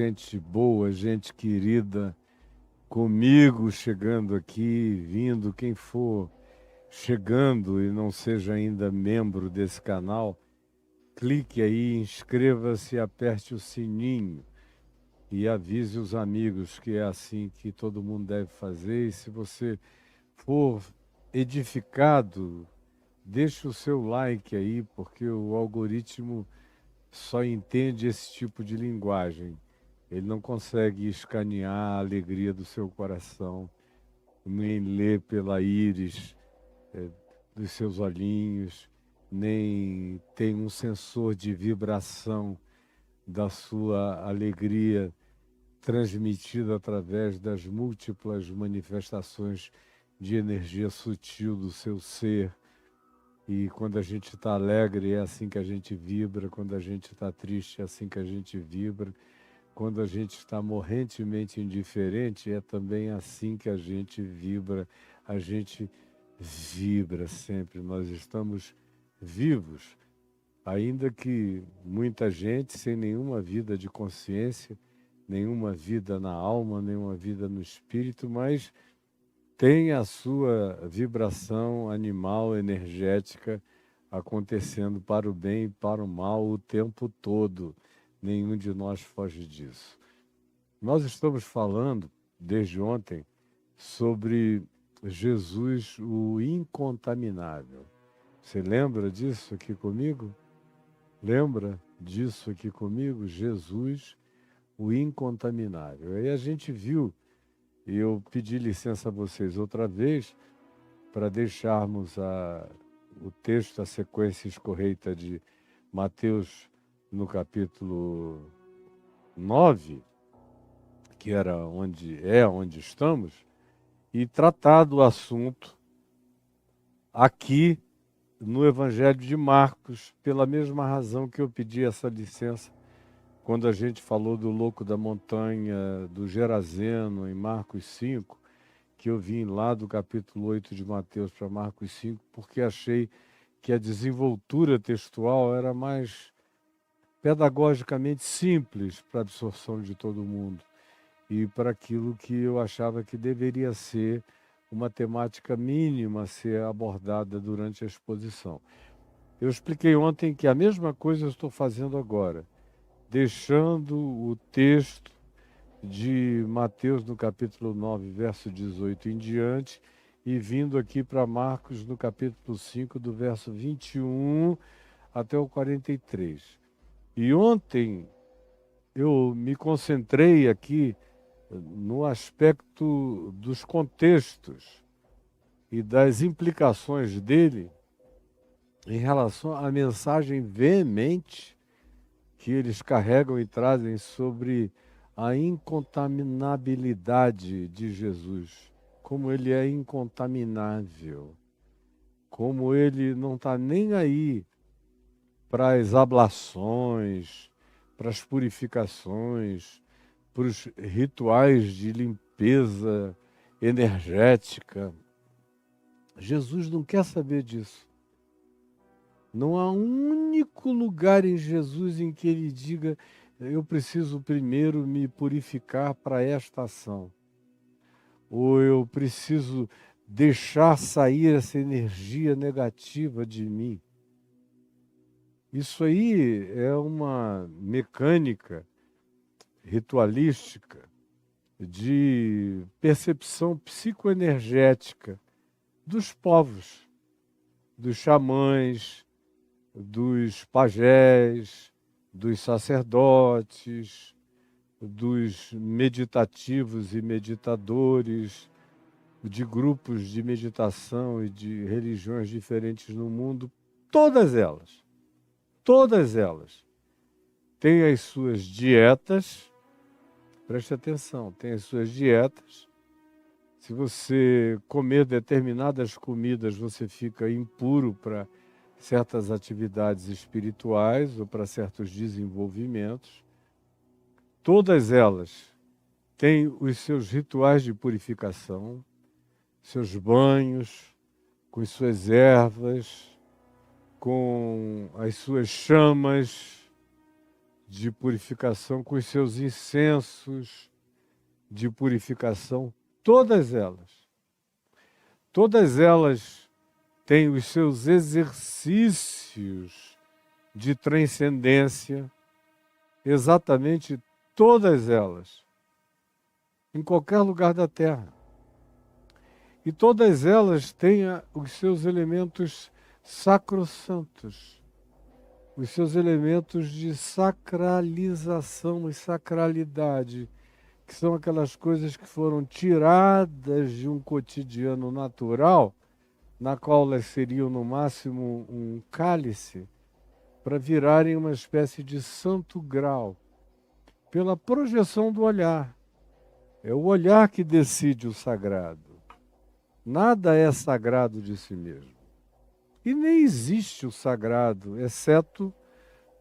gente boa, gente querida, comigo chegando aqui, vindo, quem for chegando e não seja ainda membro desse canal, clique aí, inscreva-se, aperte o sininho e avise os amigos que é assim que todo mundo deve fazer. E se você for edificado, deixe o seu like aí, porque o algoritmo só entende esse tipo de linguagem. Ele não consegue escanear a alegria do seu coração, nem ler pela íris dos seus olhinhos, nem tem um sensor de vibração da sua alegria transmitida através das múltiplas manifestações de energia sutil do seu ser. E quando a gente está alegre, é assim que a gente vibra. Quando a gente está triste, é assim que a gente vibra. Quando a gente está morrentemente indiferente, é também assim que a gente vibra. A gente vibra sempre. Nós estamos vivos, ainda que muita gente sem nenhuma vida de consciência, nenhuma vida na alma, nenhuma vida no espírito, mas tem a sua vibração animal, energética, acontecendo para o bem e para o mal o tempo todo. Nenhum de nós foge disso. Nós estamos falando, desde ontem, sobre Jesus, o incontaminável. Você lembra disso aqui comigo? Lembra disso aqui comigo? Jesus, o incontaminável. Aí a gente viu, e eu pedi licença a vocês outra vez, para deixarmos o texto, a sequência escorreita de Mateus no capítulo 9, que era onde estamos, e tratar do assunto aqui no Evangelho de Marcos, pela mesma razão que eu pedi essa licença quando a gente falou do louco da montanha, do Gerazeno, em Marcos 5, que eu vim lá do capítulo 8 de Mateus para Marcos 5, porque achei que a desenvoltura textual era mais pedagogicamente simples para a absorção de todo mundo e para aquilo que eu achava que deveria ser uma temática mínima a ser abordada durante a exposição. Eu expliquei ontem que a mesma coisa eu estou fazendo agora, deixando o texto de Mateus no capítulo 9, verso 18 em diante, e vindo aqui para Marcos no capítulo 5, do verso 21 até o 43. E ontem eu me concentrei aqui no aspecto dos contextos e das implicações dele em relação à mensagem veemente que eles carregam e trazem sobre a incontaminabilidade de Jesus, como ele é incontaminável, como ele não está nem aí para as ablações, para as purificações, para os rituais de limpeza energética. Jesus não quer saber disso. Não há um único lugar em Jesus em que ele diga: eu preciso primeiro me purificar para esta ação. Ou eu preciso deixar sair essa energia negativa de mim. Isso aí é uma mecânica ritualística de percepção psicoenergética dos povos, dos xamãs, dos pajés, dos sacerdotes, dos meditativos e meditadores, de grupos de meditação e de religiões diferentes no mundo, todas elas têm as suas dietas, preste atenção, têm as suas dietas. Se você comer determinadas comidas, você fica impuro para certas atividades espirituais ou para certos desenvolvimentos. Todas elas têm os seus rituais de purificação, seus banhos, com as suas ervas, com as suas chamas de purificação, com os seus incensos de purificação, todas elas têm os seus exercícios de transcendência, exatamente todas elas, em qualquer lugar da Terra. E todas elas têm os seus elementos sacrossantos, os seus elementos de sacralização e sacralidade, que são aquelas coisas que foram tiradas de um cotidiano natural, na qual elas seriam no máximo um cálice, para virarem uma espécie de santo grau, pela projeção do olhar. É o olhar que decide o sagrado. Nada é sagrado de si mesmo. E nem existe o sagrado, exceto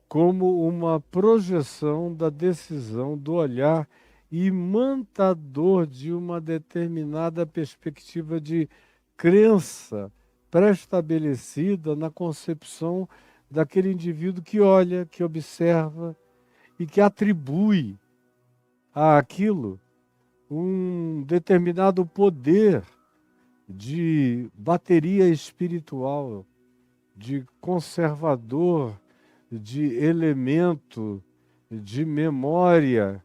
como uma projeção da decisão do olhar imantador de uma determinada perspectiva de crença pré-estabelecida na concepção daquele indivíduo que olha, que observa e que atribui àquilo um determinado poder de bateria espiritual, de conservador, de elemento, de memória,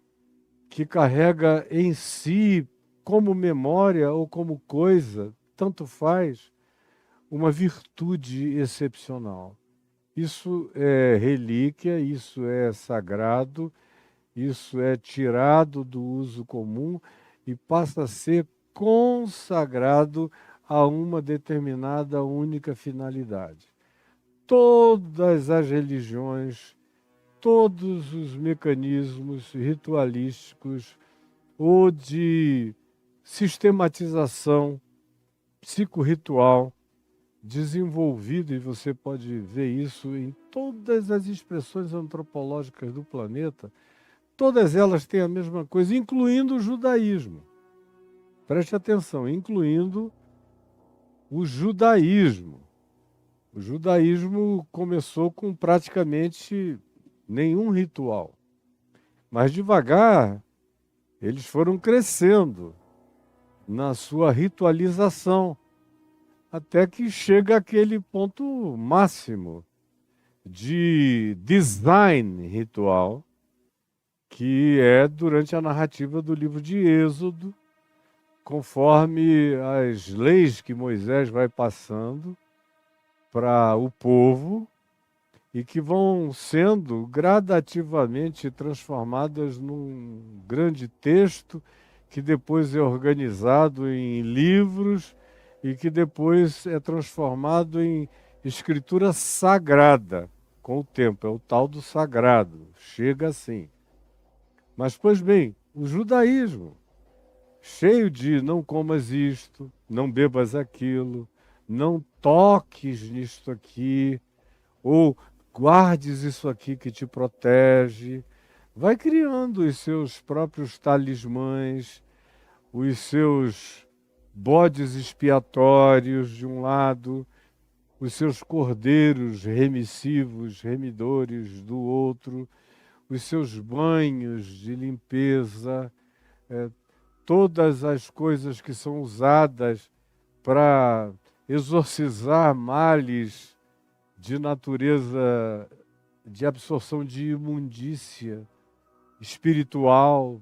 que carrega em si, como memória ou como coisa, tanto faz, uma virtude excepcional. Isso é relíquia, isso é sagrado, isso é tirado do uso comum e passa a ser consagrado a uma determinada única finalidade. Todas as religiões, todos os mecanismos ritualísticos ou de sistematização psicorritual desenvolvido, e você pode ver isso em todas as expressões antropológicas do planeta, todas elas têm a mesma coisa, incluindo o judaísmo. Preste atenção, incluindo o judaísmo. O judaísmo começou com praticamente nenhum ritual. Mas devagar, eles foram crescendo na sua ritualização, até que chega aquele ponto máximo de design ritual, que é durante a narrativa do livro de Êxodo, conforme as leis que Moisés vai passando para o povo e que vão sendo gradativamente transformadas num grande texto que depois é organizado em livros e que depois é transformado em escritura sagrada com o tempo. É o tal do sagrado, chega assim. Mas, pois bem, o judaísmo, cheio de não comas isto, não bebas aquilo, não toques nisto aqui, ou guardes isso aqui que te protege, vai criando os seus próprios talismãs, os seus bodes expiatórios de um lado, os seus cordeiros remissivos, remidores do outro, os seus banhos de limpeza, todas as coisas que são usadas para exorcizar males de natureza de absorção de imundícia espiritual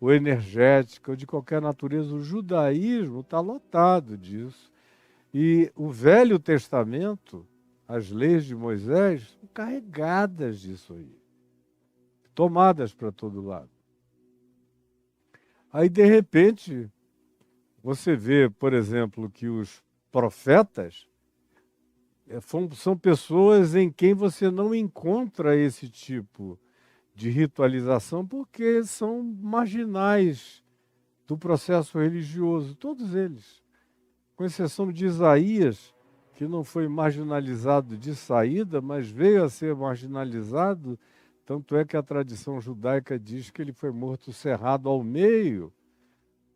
ou energética ou de qualquer natureza. O judaísmo está lotado disso. E o Velho Testamento, as leis de Moisés, são carregadas disso aí, tomadas para todo lado. Aí, de repente, você vê, por exemplo, que os profetas são pessoas em quem você não encontra esse tipo de ritualização, porque são marginais do processo religioso, todos eles, com exceção de Isaías, que não foi marginalizado de saída, mas veio a ser marginalizado, tanto é que a tradição judaica diz que ele foi morto cerrado ao meio,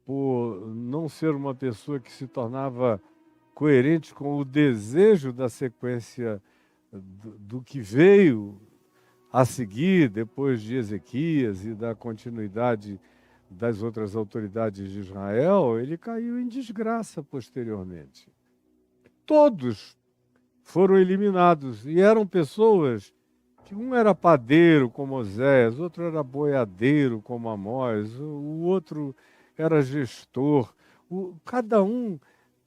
por não ser uma pessoa que se tornava coerente com o desejo da sequência do que veio a seguir, depois de Ezequias e da continuidade das outras autoridades de Israel, ele caiu em desgraça posteriormente. Todos foram eliminados e eram pessoas que um era padeiro como Osés, outro era boiadeiro como Amós, o outro era gestor, cada um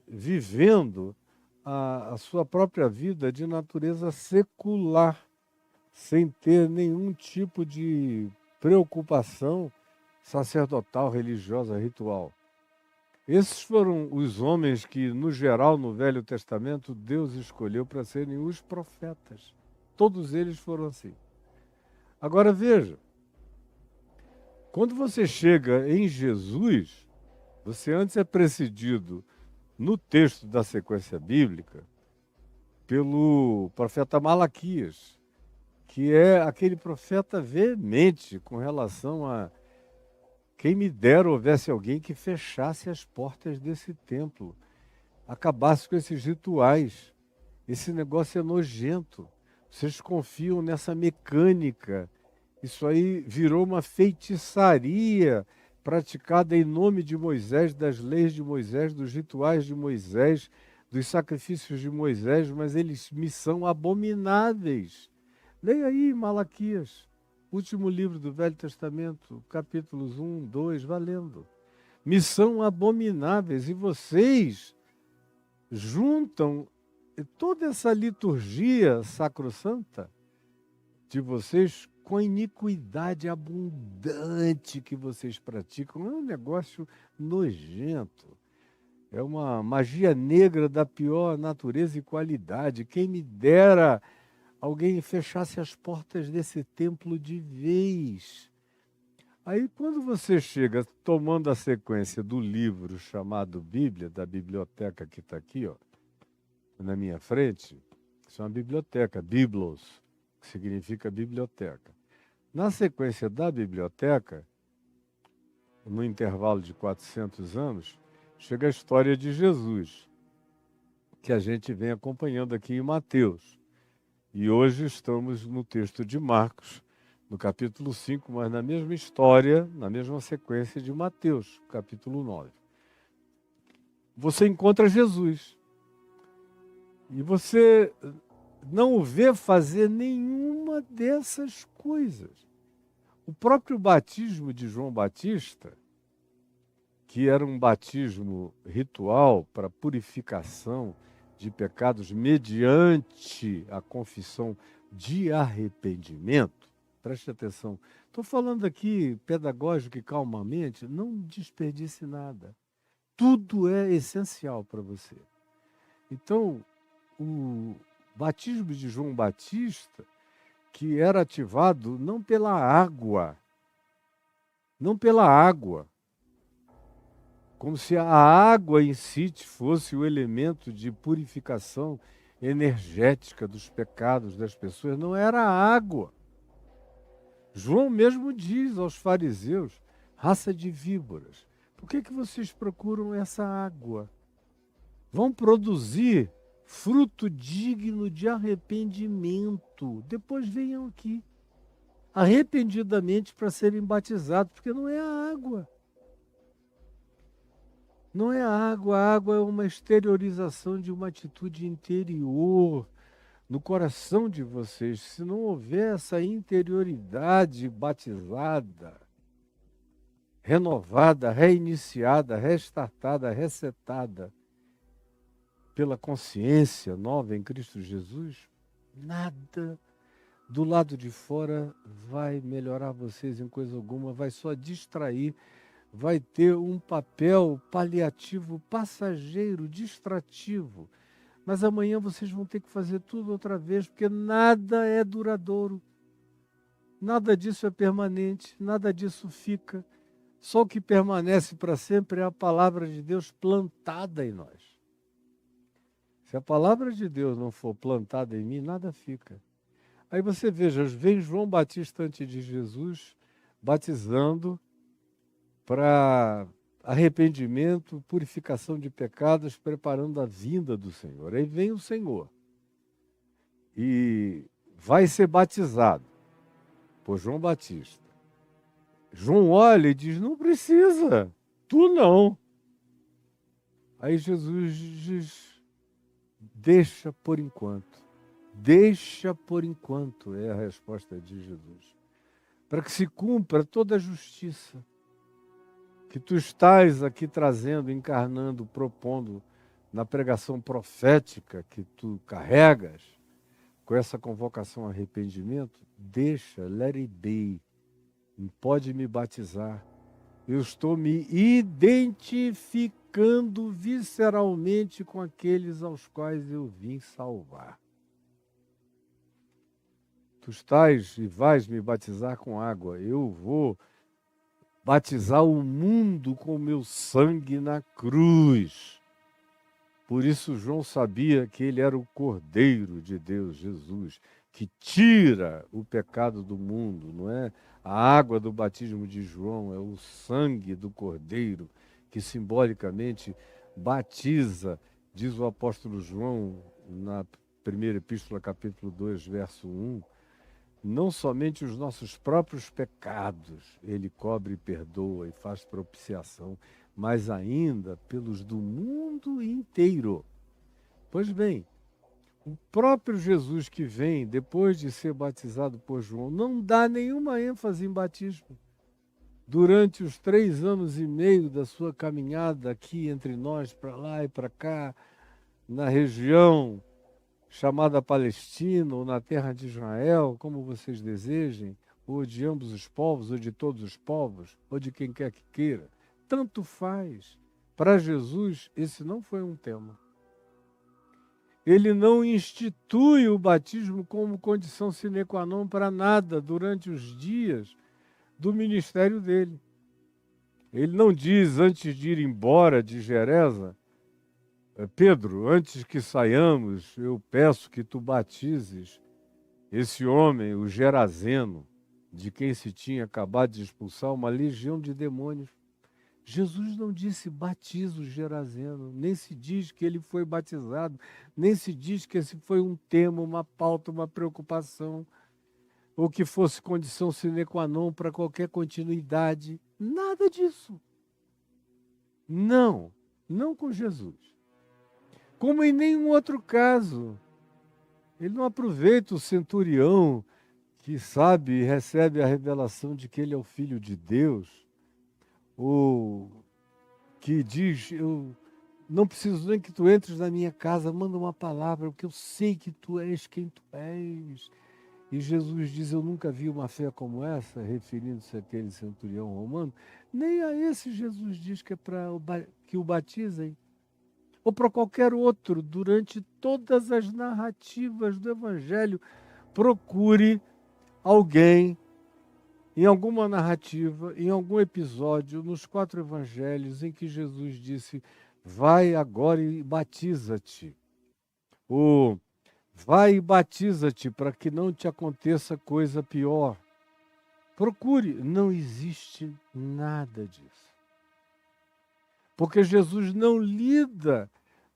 vivendo a sua própria vida de natureza secular, sem ter nenhum tipo de preocupação sacerdotal, religiosa, ritual. Esses foram os homens que, no geral, no Velho Testamento, Deus escolheu para serem os profetas. Todos eles foram assim. Agora veja, quando você chega em Jesus, você antes é precedido no texto da sequência bíblica pelo profeta Malaquias, que é aquele profeta veemente com relação a quem me dera houvesse alguém que fechasse as portas desse templo, acabasse com esses rituais. Esse negócio é nojento. Vocês confiam nessa mecânica. Isso aí virou uma feitiçaria praticada em nome de Moisés, das leis de Moisés, dos rituais de Moisés, dos sacrifícios de Moisés, mas eles me são abomináveis. Leia aí Malaquias, último livro do Velho Testamento, capítulos 1, 2, valendo. Me são abomináveis e vocês juntam toda essa liturgia sacrossanta de vocês com a iniquidade abundante que vocês praticam. É um negócio nojento. É uma magia negra da pior natureza e qualidade. Quem me dera alguém fechasse as portas desse templo de vez. Aí, quando você chega tomando a sequência do livro chamado Bíblia, da biblioteca que está aqui, ó, na minha frente, isso é uma biblioteca, Biblos, que significa biblioteca. Na sequência da biblioteca, no intervalo de 400 anos, chega a história de Jesus, que a gente vem acompanhando aqui em Mateus. E hoje estamos no texto de Marcos, no capítulo 5, mas na mesma história, na mesma sequência de Mateus, capítulo 9. Você encontra Jesus. E você não o vê fazer nenhuma dessas coisas. O próprio batismo de João Batista, que era um batismo ritual para purificação de pecados mediante a confissão de arrependimento, preste atenção, estou falando aqui pedagógico e calmamente, não desperdice nada. Tudo é essencial para você. Então, o batismo de João Batista, que era ativado não pela água, como se a água em si fosse o elemento de purificação energética dos pecados das pessoas, não era a água. João mesmo diz aos fariseus, raça de víboras, por que vocês procuram essa água? Vão produzir fruto digno de arrependimento. Depois venham aqui, arrependidamente para serem batizados, porque não é a água. Não é a água é uma exteriorização de uma atitude interior no coração de vocês. Se não houver essa interioridade batizada, renovada, reiniciada, restartada, resetada, pela consciência nova em Cristo Jesus, nada do lado de fora vai melhorar vocês em coisa alguma, vai só distrair, vai ter um papel paliativo, passageiro, distrativo. Mas amanhã vocês vão ter que fazer tudo outra vez, porque nada é duradouro. Nada disso é permanente, nada disso fica. Só o que permanece para sempre é a palavra de Deus plantada em nós. Se a palavra de Deus não for plantada em mim, nada fica. Aí você veja, vem João Batista antes de Jesus, batizando para arrependimento, purificação de pecados, preparando a vinda do Senhor. Aí vem o Senhor e vai ser batizado. por João Batista. João olha e diz, não precisa, tu não. Aí Jesus diz, deixa por enquanto. Deixa por enquanto, é a resposta de Jesus. Para que se cumpra toda a justiça que tu estás aqui trazendo, encarnando, propondo na pregação profética que tu carregas, com essa convocação a arrependimento, deixa, let it be, pode me batizar. Eu estou me identificando visceralmente com aqueles aos quais eu vim salvar. Tu estás e vais me batizar com água, eu vou batizar o mundo com o meu sangue na cruz. Por isso João sabia que ele era o Cordeiro de Deus, Jesus, que tira o pecado do mundo, não é? A água do batismo de João é o sangue do Cordeiro, que simbolicamente batiza, diz o apóstolo João na primeira epístola, capítulo 2, verso 1, não somente os nossos próprios pecados, ele cobre e perdoa e faz propiciação, mas ainda pelos do mundo inteiro. Pois bem, o próprio Jesus que vem depois de ser batizado por João não dá nenhuma ênfase em batismo. Durante os 3 anos e meio da sua caminhada aqui entre nós, para lá e para cá, na região chamada Palestina, ou na terra de Israel, como vocês desejem, ou de ambos os povos, ou de todos os povos, ou de quem quer que queira. Tanto faz. Para Jesus, esse não foi um tema. Ele não institui o batismo como condição sine qua non para nada durante os dias do ministério dele. Ele não diz, antes de ir embora de Gerasa, Pedro, antes que saiamos, eu peço que tu batizes esse homem, o Gerazeno, de quem se tinha acabado de expulsar uma legião de demônios. Jesus não disse batiza o Gerazeno, nem se diz que ele foi batizado, nem se diz que esse foi um tema, uma pauta, uma preocupação, ou que fosse condição sine qua non para qualquer continuidade. Nada disso. Não, não com Jesus. Como em nenhum outro caso. Ele não aproveita o centurião que sabe e recebe a revelação de que ele é o Filho de Deus, ou que diz, eu não preciso nem que tu entres na minha casa, manda uma palavra, porque eu sei que tu és quem tu és. E Jesus diz, eu nunca vi uma fé como essa, referindo-se àquele centurião romano. Nem a esse Jesus diz que é para que o batizem. Ou para qualquer outro, durante todas as narrativas do Evangelho, procure alguém, em alguma narrativa, em algum episódio, nos 4 Evangelhos, em que Jesus disse, vai agora e batiza-te. Ou vai e batiza-te para que não te aconteça coisa pior. Procure, não existe nada disso. Porque Jesus não lida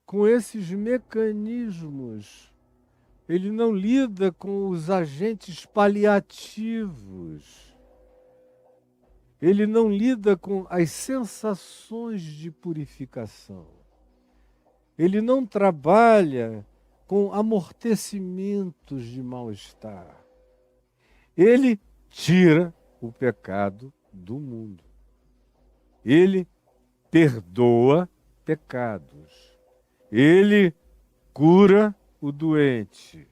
com esses mecanismos. Ele não lida com os agentes paliativos. Ele não lida com as sensações de purificação. Ele não trabalha com amortecimentos de mal-estar. Ele tira o pecado do mundo. Ele perdoa pecados. Ele cura o doente.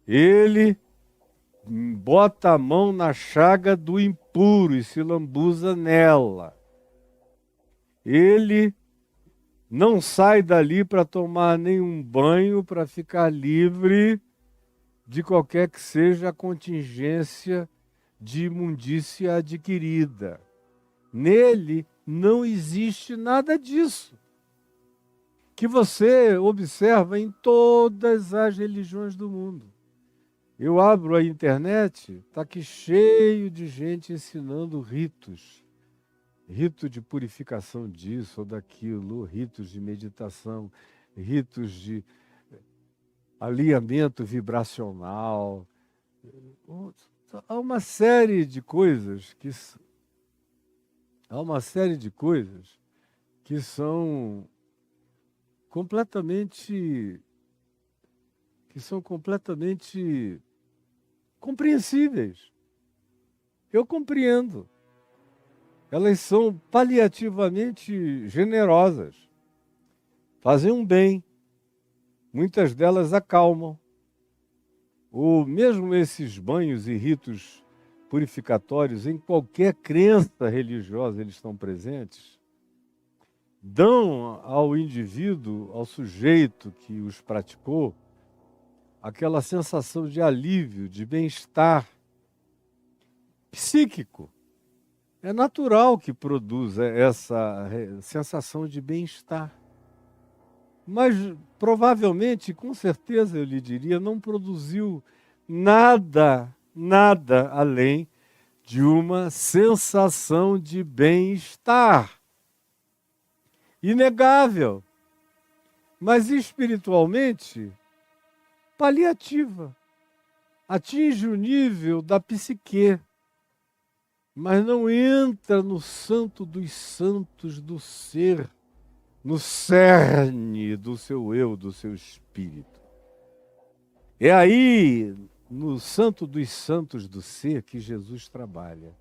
Ele bota a mão na chaga do impuro e se lambuza nela. Ele não sai dali para tomar nenhum banho, para ficar livre de qualquer que seja a contingência de imundícia adquirida. Nele não existe nada disso, que você observa em todas as religiões do mundo. Eu abro a internet, está aqui cheio de gente ensinando ritos. Rito de purificação disso ou daquilo, ritos de meditação, ritos de alinhamento vibracional. Há uma série de coisas há uma série de coisas que são completamente compreensíveis. Eu compreendo. Elas são paliativamente generosas, fazem um bem, muitas delas acalmam. Ou mesmo esses banhos e ritos purificatórios, em qualquer crença religiosa eles estão presentes, dão ao indivíduo, ao sujeito que os praticou, aquela sensação de alívio, de bem-estar psíquico. É natural que produza essa sensação de bem-estar. Mas provavelmente, com certeza, eu lhe diria, não produziu nada além de uma sensação de bem-estar. Inegável, mas espiritualmente paliativa. Atinge o nível da psique, mas não entra no santo dos santos do ser, no cerne do seu eu, do seu espírito. É aí, no santo dos santos do ser, que Jesus trabalha.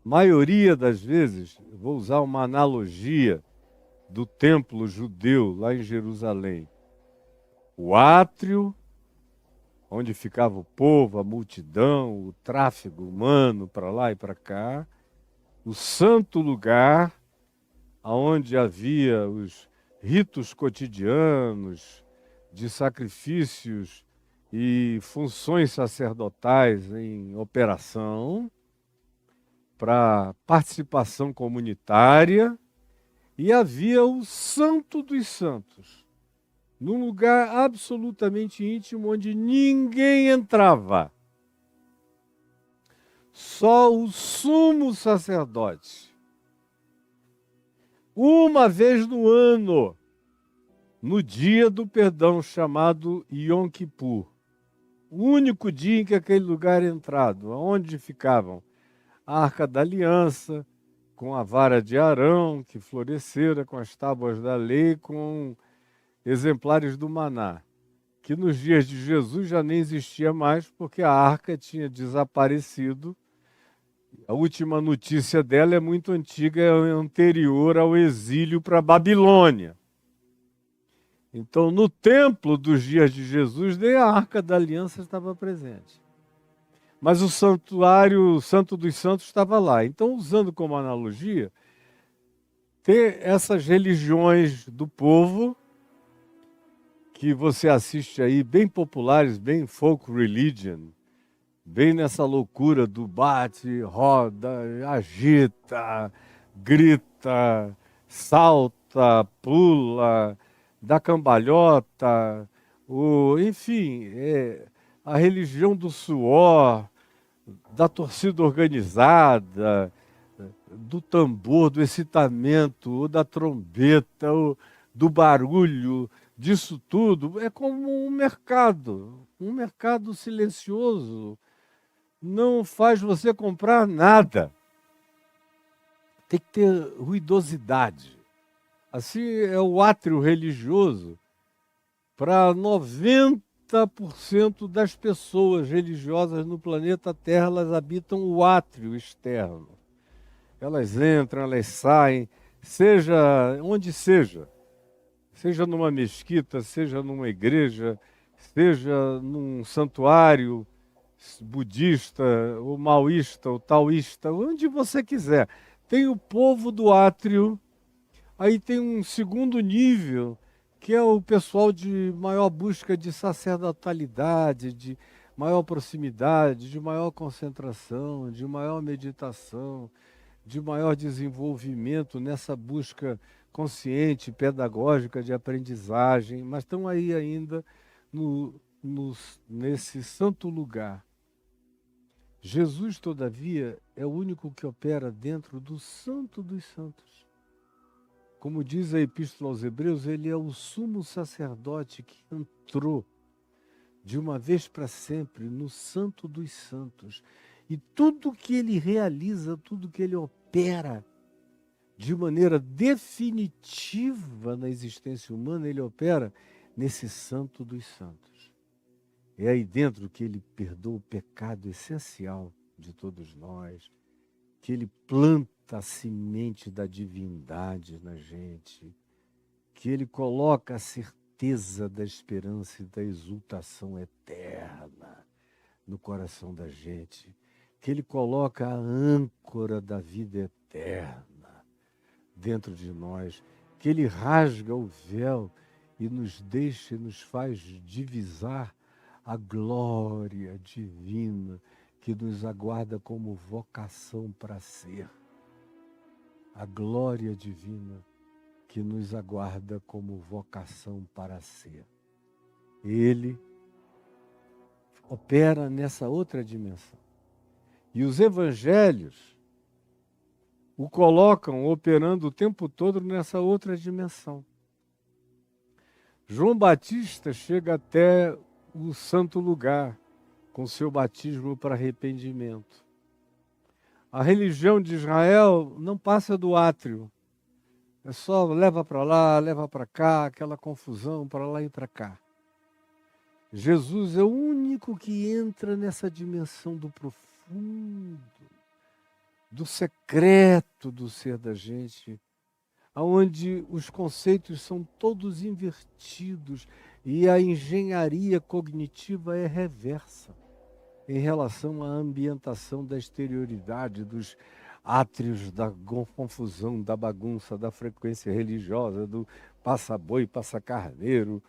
Maioria das vezes, vou usar uma analogia do templo judeu lá em Jerusalém. O átrio, onde ficava o povo, a multidão, o tráfego humano para lá e para cá. O santo lugar, onde havia os ritos cotidianos de sacrifícios e funções sacerdotais em operação, para participação comunitária, e havia o Santo dos Santos, num lugar absolutamente íntimo onde ninguém entrava. Só o sumo sacerdote. Uma vez no ano, no dia do perdão chamado Yom Kippur. O único dia em que aquele lugar é entrado, onde ficavam a Arca da Aliança, com a vara de Arão, que florescera, com as tábuas da lei, com exemplares do maná, que nos dias de Jesus já nem existia mais, porque a arca tinha desaparecido. A última notícia dela é muito antiga, é anterior ao exílio para a Babilônia. Então, no templo dos dias de Jesus, nem a Arca da Aliança estava presente. Mas o santuário, o Santo dos Santos, estava lá. Então, usando como analogia, ter essas religiões do povo, que você assiste aí, bem populares, bem folk religion, bem nessa loucura do bate, roda, agita, grita, salta, pula, dá cambalhota, enfim, a religião do suor, da torcida organizada, do tambor, do excitamento, da trombeta, do barulho, disso tudo, é como um mercado silencioso. Não faz você comprar nada. Tem que ter ruidosidade. Assim é o átrio religioso para 90% das pessoas religiosas no planeta Terra, elas habitam o átrio externo. Elas entram, elas saem, seja onde seja. Seja numa mesquita, seja numa igreja, seja num santuário budista, ou maoísta, ou taoísta, onde você quiser. Tem o povo do átrio, aí tem um segundo nível, que é o pessoal de maior busca de sacerdotalidade, de maior proximidade, de maior concentração, de maior meditação, de maior desenvolvimento nessa busca consciente, pedagógica de aprendizagem, mas estão aí ainda nesse santo lugar. Jesus, todavia, é o único que opera dentro do Santo dos Santos. Como diz a Epístola aos Hebreus, ele é o sumo sacerdote que entrou de uma vez para sempre, no Santo dos Santos. E tudo que ele realiza, tudo que ele opera, de maneira definitiva na existência humana, ele opera nesse Santo dos Santos. É aí dentro que ele perdoa o pecado essencial de todos nós, que ele planta a semente da divindade na gente, que ele coloca a certeza da esperança e da exultação eterna no coração da gente, que ele coloca a âncora da vida eterna dentro de nós, que ele rasga o véu e nos deixa e nos faz divisar a glória divina que nos aguarda como vocação para ser. A glória divina que nos aguarda como vocação para ser. Ele opera nessa outra dimensão. E os evangelhos o colocam operando o tempo todo nessa outra dimensão. João Batista chega até o santo lugar com seu batismo para arrependimento. A religião de Israel não passa do átrio. É só leva para lá, leva para cá, aquela confusão para lá e para cá. Jesus é o único que entra nessa dimensão do profundo, do secreto do ser da gente, onde os conceitos são todos invertidos e a engenharia cognitiva é reversa em relação à ambientação da exterioridade, dos átrios, da confusão, da bagunça, da frequência religiosa, do passa-boi, passa-carneiro,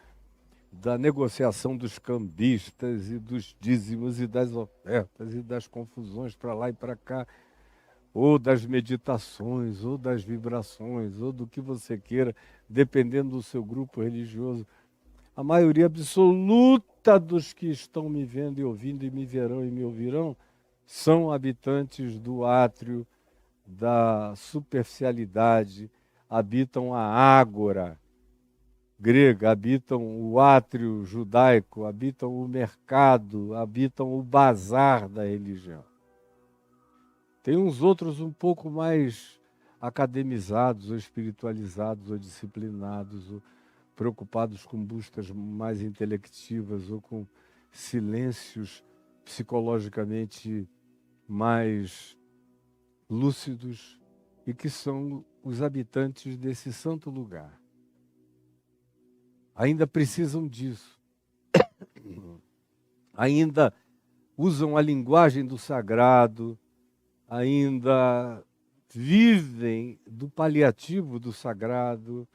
da negociação dos cambistas e dos dízimos e das ofertas e das confusões para lá e para cá, ou das meditações, ou das vibrações, ou do que você queira, dependendo do seu grupo religioso. A maioria absoluta dos que estão me vendo e ouvindo, e me verão e me ouvirão, são habitantes do átrio, da superficialidade, habitam a ágora grega, habitam o átrio judaico, habitam o mercado, habitam o bazar da religião. Tem uns outros um pouco mais academizados, ou espiritualizados, ou disciplinados, ou preocupados com buscas mais intelectivas, ou com silêncios psicologicamente mais lúcidos, e que são os habitantes desse santo lugar. Ainda precisam disso. Ainda usam a linguagem do sagrado, ainda vivem do paliativo do sagrado,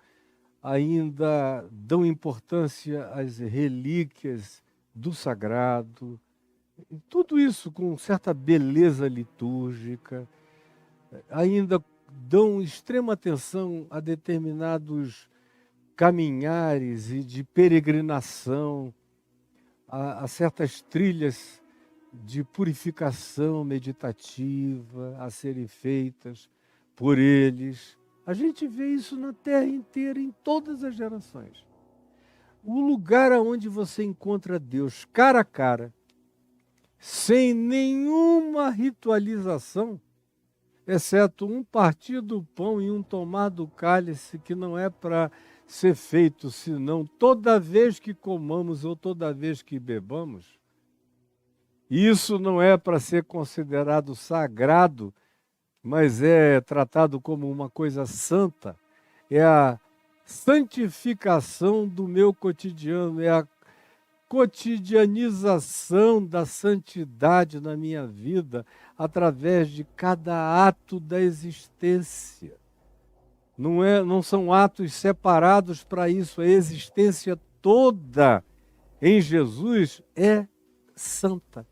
ainda dão importância às relíquias do sagrado, tudo isso com certa beleza litúrgica, ainda dão extrema atenção a determinados caminhares e de peregrinação, a certas trilhas de purificação meditativa a serem feitas por eles. A gente vê isso na Terra inteira, em todas as gerações. O lugar onde você encontra Deus cara a cara, sem nenhuma ritualização, exceto um partir do pão e um tomar do cálice, que não é para ser feito senão toda vez que comamos ou toda vez que bebamos. Isso não é para ser considerado sagrado, mas é tratado como uma coisa santa. É a santificação do meu cotidiano, é a cotidianização da santidade na minha vida através de cada ato da existência. Não são atos separados para isso, a existência toda em Jesus é santa.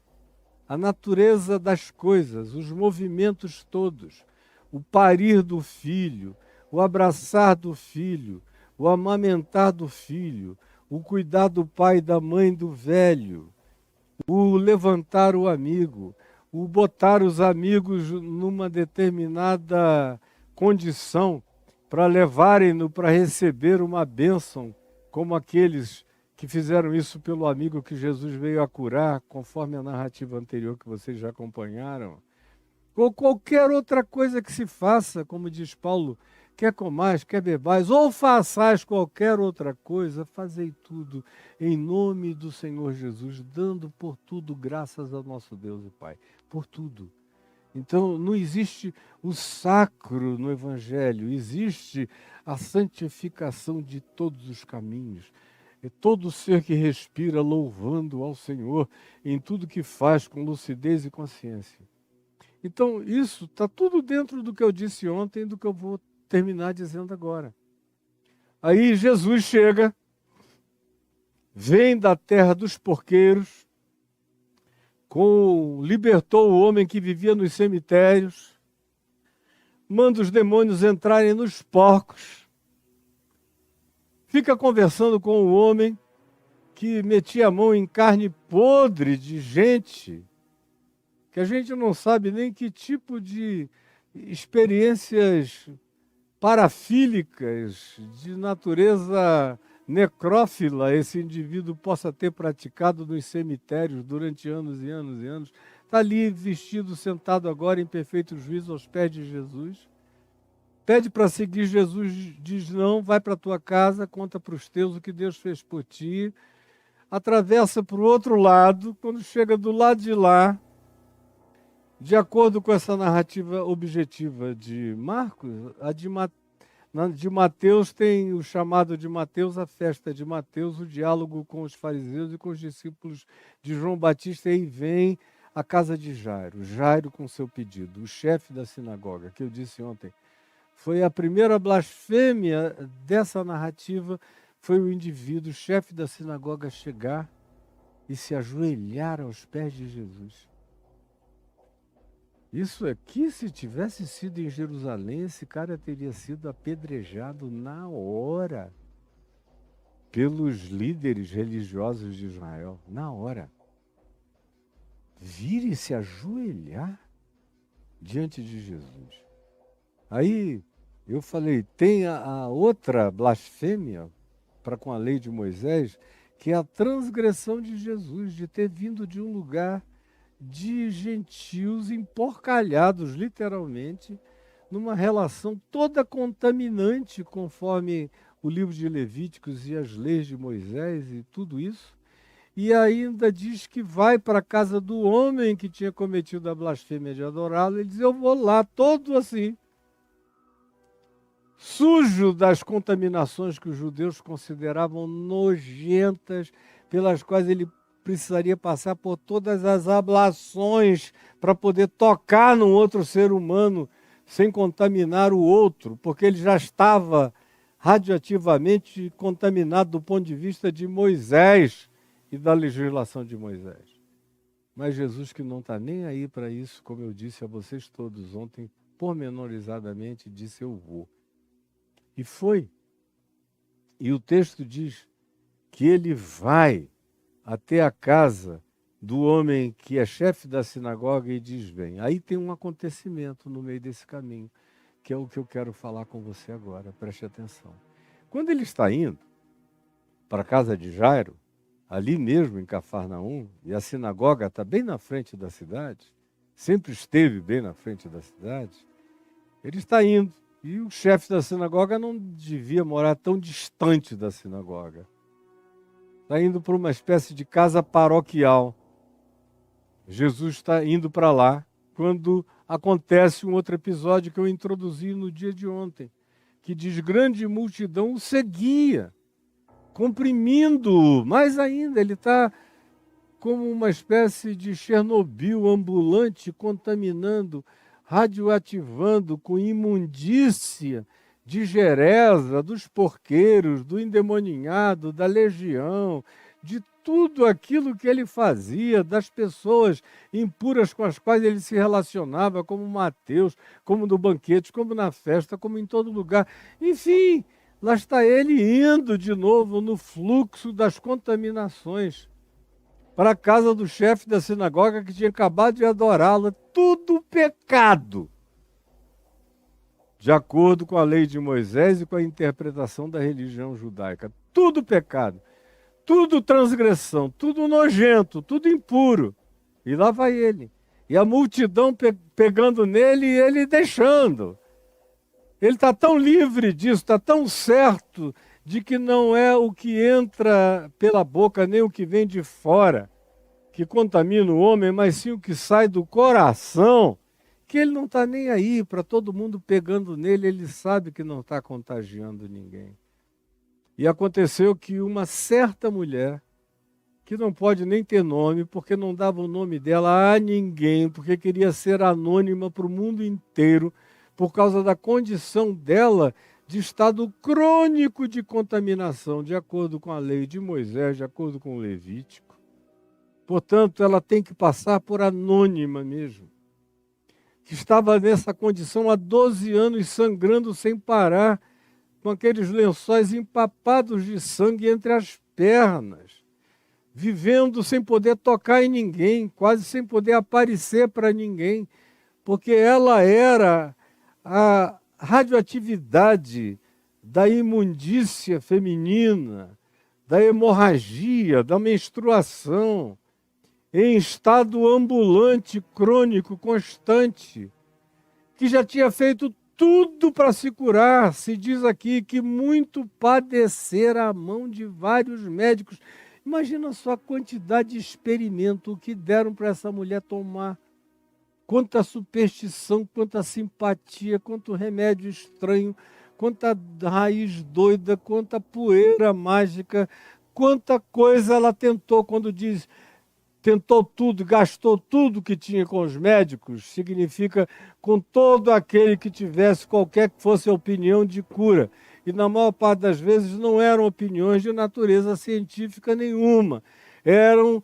A natureza das coisas, os movimentos todos, o parir do filho, o abraçar do filho, o amamentar do filho, o cuidar do pai e da mãe do velho, o levantar o amigo, o botar os amigos numa determinada condição para levarem-no para receber uma bênção, como aqueles que fizeram isso pelo amigo que Jesus veio a curar, conforme a narrativa anterior que vocês já acompanharam. Ou qualquer outra coisa que se faça, como diz Paulo, quer comais, quer bebais, ou façais qualquer outra coisa, fazei tudo em nome do Senhor Jesus, dando por tudo graças ao nosso Deus e Pai. Por tudo. Então, não existe o sacro no Evangelho, existe a santificação de todos os caminhos. É todo ser que respira louvando ao Senhor em tudo que faz com lucidez e consciência. Então, isso está tudo dentro do que eu disse ontem e do que eu vou terminar dizendo agora. Aí Jesus chega, vem da terra dos porqueiros, libertou o homem que vivia nos cemitérios, manda os demônios entrarem nos porcos, fica conversando com o homem que metia a mão em carne podre de gente, que a gente não sabe nem que tipo de experiências parafílicas, de natureza necrófila, esse indivíduo possa ter praticado nos cemitérios durante anos e anos e anos. Está ali vestido, sentado agora em perfeito juízo aos pés de Jesus. Pede para seguir Jesus, diz não, vai para a tua casa, conta para os teus o que Deus fez por ti. Atravessa para o outro lado, quando chega do lado de lá, de acordo com essa narrativa objetiva de Marcos, a de Mateus tem o chamado de Mateus, a festa de Mateus, o diálogo com os fariseus e com os discípulos de João Batista, e aí vem a casa de Jairo, Jairo com seu pedido, o chefe da sinagoga, que eu disse ontem. Foi a primeira blasfêmia dessa narrativa, foi o indivíduo, o chefe da sinagoga, chegar e se ajoelhar aos pés de Jesus. Isso aqui, se tivesse sido em Jerusalém, esse cara teria sido apedrejado na hora pelos líderes religiosos de Israel, na hora. Vir e se ajoelhar diante de Jesus. Aí eu falei, tem a outra blasfêmia para com a lei de Moisés, que é a transgressão de Jesus, de ter vindo de um lugar de gentios emporcalhados, literalmente, numa relação toda contaminante, conforme o livro de Levíticos e as leis de Moisés e tudo isso. E ainda diz que vai para a casa do homem que tinha cometido a blasfêmia de adorá-lo. Ele diz, eu vou lá, todo assim, sujo das contaminações que os judeus consideravam nojentas, pelas quais ele precisaria passar por todas as ablações para poder tocar num outro ser humano sem contaminar o outro, porque ele já estava radioativamente contaminado do ponto de vista de Moisés e da legislação de Moisés. Mas Jesus, que não está nem aí para isso, como eu disse a vocês todos ontem, pormenorizadamente, disse, eu vou. E foi. E o texto diz que ele vai até a casa do homem que é chefe da sinagoga e diz, bem, aí tem um acontecimento no meio desse caminho, que é o que eu quero falar com você agora, preste atenção. Quando ele está indo para a casa de Jairo, ali mesmo em Cafarnaum, e a sinagoga está bem na frente da cidade, sempre esteve bem na frente da cidade, ele está indo, e o chefe da sinagoga não devia morar tão distante da sinagoga. Está indo para uma espécie de casa paroquial. Jesus está indo para lá quando acontece um outro episódio que eu introduzi no dia de ontem, que diz, grande multidão o seguia, comprimindo-o. Mais ainda, ele está como uma espécie de Chernobyl ambulante, contaminando, radioativando com imundícia de Geresa, dos porqueiros, do endemoninhado, da legião, de tudo aquilo que ele fazia, das pessoas impuras com as quais ele se relacionava, como Mateus, como no banquete, como na festa, como em todo lugar. Enfim, lá está ele indo de novo no fluxo das contaminações para a casa do chefe da sinagoga que tinha acabado de adorá-la. Tudo pecado, de acordo com a lei de Moisés e com a interpretação da religião judaica. Tudo pecado. tudo transgressão, tudo nojento, tudo impuro. E lá vai ele. E a multidão pegando nele e ele deixando. Ele está tão livre disso, está tão certo de que não é o que entra pela boca, nem o que vem de fora, que contamina o homem, mas sim o que sai do coração, que ele não está nem aí para todo mundo pegando nele, ele sabe que não está contagiando ninguém. E aconteceu que uma certa mulher, que não pode nem ter nome, porque não dava o nome dela a ninguém, porque queria ser anônima para o mundo inteiro, por causa da condição dela de estado crônico de contaminação, de acordo com a lei de Moisés, de acordo com o Levítico. Portanto, ela tem que passar por anônima mesmo. Que estava nessa condição há 12 anos, sangrando sem parar, com aqueles lençóis empapados de sangue entre as pernas, vivendo sem poder tocar em ninguém, quase sem poder aparecer para ninguém, porque ela era a radioatividade da imundícia feminina, da hemorragia, da menstruação, em estado ambulante, crônico, constante, que já tinha feito tudo para se curar. Se diz aqui que muito padecera a mão de vários médicos. Imagina só a quantidade de experimento que deram para essa mulher tomar. Quanta superstição, quanta simpatia, quanto remédio estranho, quanta raiz doida, quanta poeira mágica, quanta coisa ela tentou. Quando diz tentou tudo, gastou tudo que tinha com os médicos, significa com todo aquele que tivesse qualquer que fosse a opinião de cura. E na maior parte das vezes não eram opiniões de natureza científica nenhuma, eram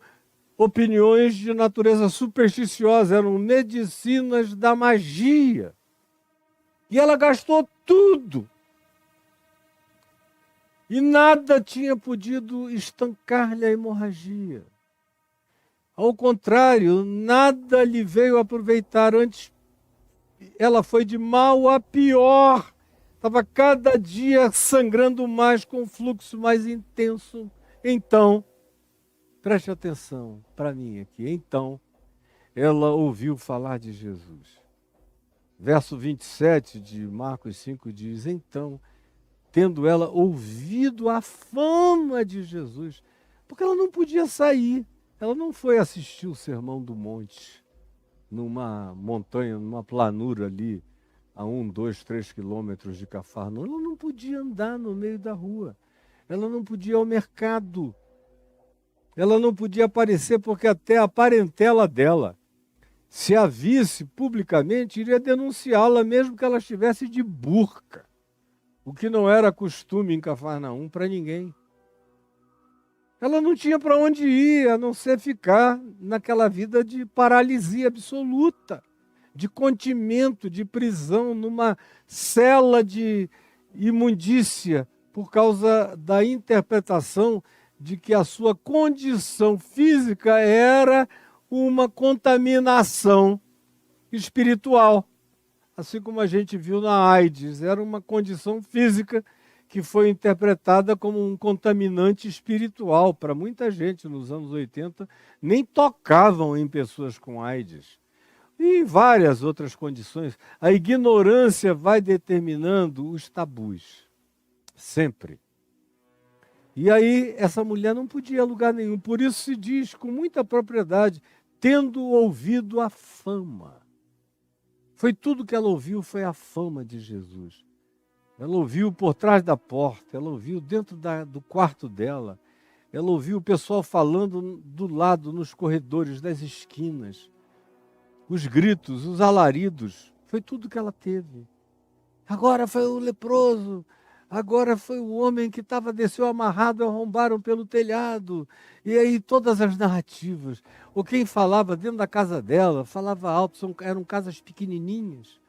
opiniões de natureza supersticiosa, eram medicinas da magia. E ela gastou tudo. E nada tinha podido estancar-lhe a hemorragia. Ao contrário, nada lhe veio aproveitar. Antes, ela foi de mal a pior. Estava cada dia sangrando mais, com um fluxo mais intenso. Então, preste atenção para mim aqui. Então, ela ouviu falar de Jesus. Verso 27 de Marcos 5 diz: então, tendo ela ouvido a fama de Jesus, porque ela não podia sair. Ela não foi assistir o Sermão do Monte, numa montanha, numa planura ali, a 1, 2, 3 quilômetros de Cafarnaum. Ela não podia andar no meio da rua. Ela não podia ir ao mercado. Ela não podia aparecer, porque até a parentela dela, se a visse publicamente, iria denunciá-la, mesmo que ela estivesse de burca, o que não era costume em Cafarnaum para ninguém. Ela não tinha para onde ir, a não ser ficar naquela vida de paralisia absoluta, de contimento, de prisão, numa cela de imundícia, por causa da interpretação de que a sua condição física era uma contaminação espiritual. Assim como a gente viu na AIDS, era uma condição física que foi interpretada como um contaminante espiritual. Para muita gente nos anos 80, nem tocavam em pessoas com AIDS. E em várias outras condições. A ignorância vai determinando os tabus. Sempre. E aí, essa mulher não podia ir a lugar nenhum. Por isso se diz com muita propriedade, tendo ouvido a fama. Foi tudo que ela ouviu, foi a fama de Jesus. Ela ouviu por trás da porta, ela ouviu dentro do quarto dela, ela ouviu o pessoal falando do lado, nos corredores, das esquinas, os gritos, os alaridos, foi tudo que ela teve. Agora foi o leproso, agora foi o homem que desceu amarrado, arrombaram pelo telhado. E aí todas as narrativas. Ou quem falava dentro da casa dela, falava alto, eram casas pequenininhas,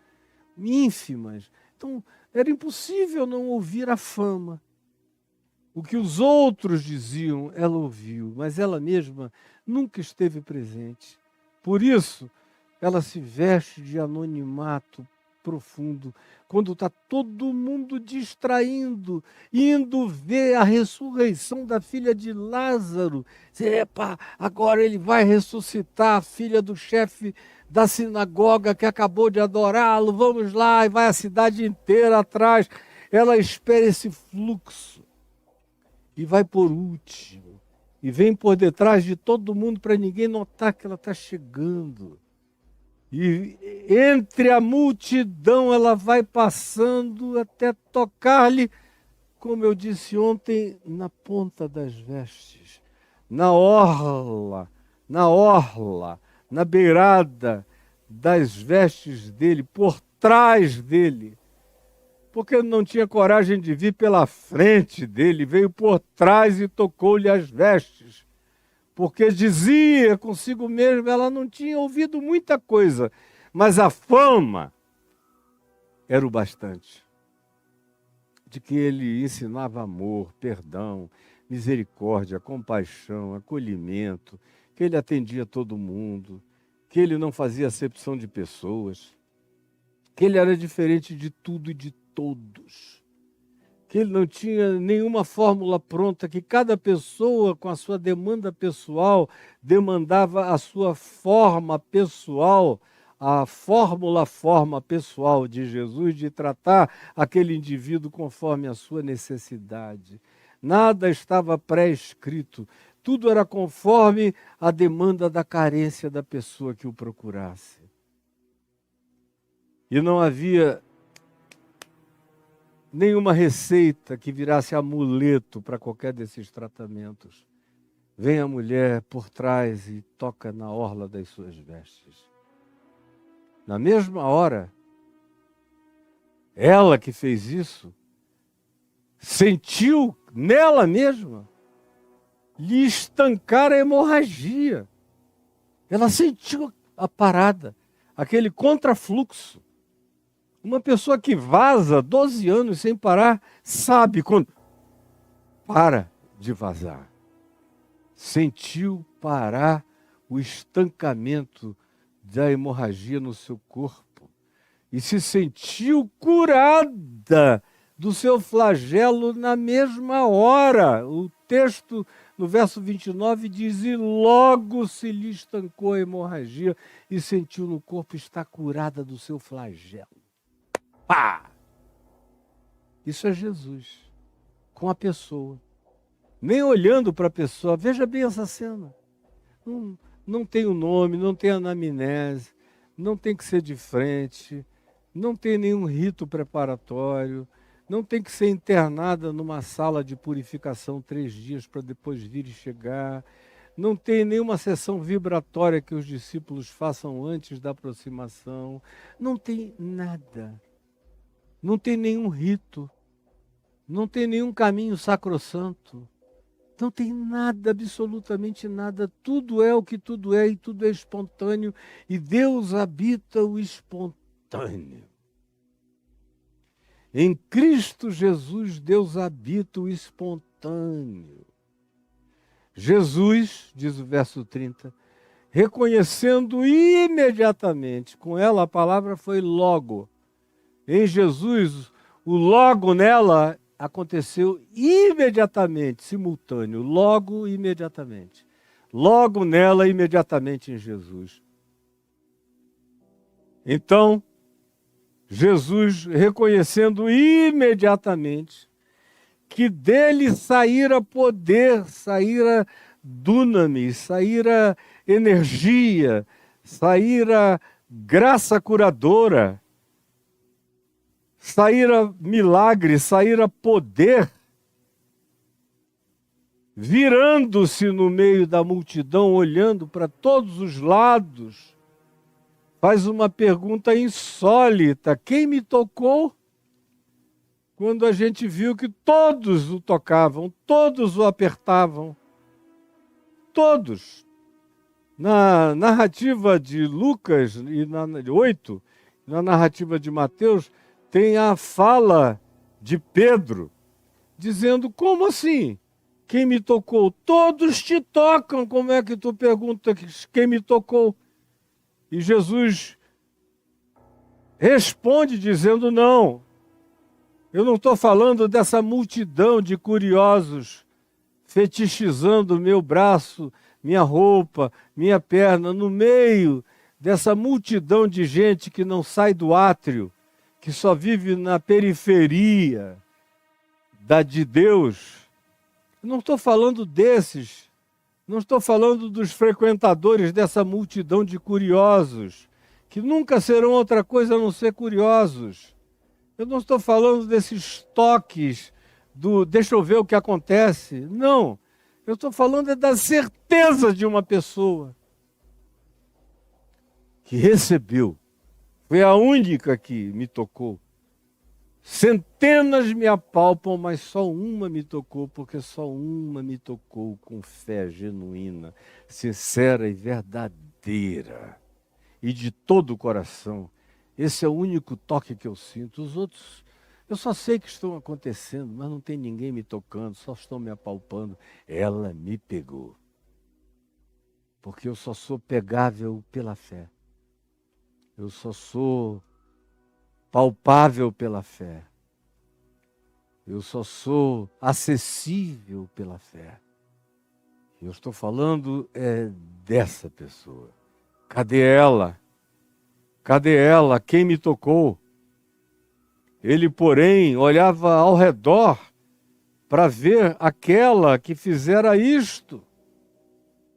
ínfimas. Então, era impossível não ouvir a fama. O que os outros diziam, ela ouviu, mas ela mesma nunca esteve presente. Por isso, ela se veste de anonimato profundo, quando está todo mundo distraindo, indo ver a ressurreição da filha de Lázaro. Epa, agora ele vai ressuscitar a filha do chefe da sinagoga que acabou de adorá-lo, vamos lá, e vai a cidade inteira atrás. Ela espera esse fluxo e vai por último, e vem por detrás de todo mundo para ninguém notar que ela está chegando. E entre a multidão ela vai passando até tocar-lhe, como eu disse ontem, na ponta das vestes, na orla, na beirada das vestes dele, por trás dele. Porque não tinha coragem de vir pela frente dele, veio por trás e tocou-lhe as vestes. Porque dizia consigo mesmo, ela não tinha ouvido muita coisa, mas a fama era o bastante. De que ele ensinava amor, perdão, misericórdia, compaixão, acolhimento, que ele atendia todo mundo, que ele não fazia acepção de pessoas, que ele era diferente de tudo e de todos, que ele não tinha nenhuma fórmula pronta, que cada pessoa com a sua demanda pessoal demandava a sua forma pessoal, a forma pessoal de Jesus de tratar aquele indivíduo conforme a sua necessidade. Nada estava pré-escrito, tudo era conforme a demanda da carência da pessoa que o procurasse. E não havia nenhuma receita que virasse amuleto para qualquer desses tratamentos. Vem a mulher por trás e toca na orla das suas vestes. Na mesma hora, ela que fez isso, sentiu nela mesma lhe estancar a hemorragia. Ela sentiu a parada, aquele contrafluxo. Uma pessoa que vaza 12 anos sem parar, sabe quando para de vazar. Sentiu parar o estancamento da hemorragia no seu corpo. E se sentiu curada do seu flagelo na mesma hora. O texto, no verso 29, diz, e logo se lhe estancou a hemorragia e sentiu no corpo estar curada do seu flagelo. Pá! Isso é Jesus, com a pessoa. Nem olhando para a pessoa, veja bem essa cena. Não tem o nome, não tem anamnese, não tem que ser de frente, não tem nenhum rito preparatório, não tem que ser internada numa sala de purificação 3 dias para depois vir e chegar, não tem nenhuma sessão vibratória que os discípulos façam antes da aproximação, não tem nada. Não tem nenhum rito, não tem nenhum caminho sacrossanto, não tem nada, absolutamente nada. Tudo é o que tudo é e tudo é espontâneo e Deus habita o espontâneo. Em Cristo Jesus, Deus habita o espontâneo. Jesus, diz o verso 30, reconhecendo imediatamente, com ela a palavra foi logo. Em Jesus, o logo nela aconteceu imediatamente, simultâneo, logo imediatamente. Logo nela, imediatamente em Jesus. Então, Jesus, reconhecendo imediatamente que dele saíra poder, saíra dunamis, saíra energia, saíra graça curadora, saíra milagre, saíra poder, virando-se no meio da multidão, olhando para todos os lados, faz uma pergunta insólita: quem me tocou? Quando a gente viu que todos o tocavam, todos o apertavam, todos. Na narrativa de Lucas e na 8, na narrativa de Mateus, tem a fala de Pedro, dizendo, como assim? Quem me tocou? Todos te tocam, como é que tu pergunta quem me tocou? E Jesus responde dizendo: não, eu não estou falando dessa multidão de curiosos fetichizando meu braço, minha roupa, minha perna, no meio dessa multidão de gente que não sai do átrio, que só vive na periferia de Deus. Eu não estou falando desses, não estou falando dos frequentadores dessa multidão de curiosos, que nunca serão outra coisa a não ser curiosos. Eu não estou falando desses toques do deixa eu ver o que acontece. Não, eu estou falando da certeza de uma pessoa que recebeu. Foi a única que me tocou. Centenas me apalpam, mas só uma me tocou, porque só uma me tocou com fé genuína, sincera e verdadeira, e de todo o coração. Esse é o único toque que eu sinto. Os outros, eu só sei que estão acontecendo, mas não tem ninguém me tocando, só estão me apalpando. Ela me pegou, porque eu só sou pegável pela fé. Eu só sou palpável pela fé. Eu só sou acessível pela fé. Eu estou falando dessa pessoa. Cadê ela? Cadê ela? Quem me tocou? Ele, porém, olhava ao redor para ver aquela que fizera isto.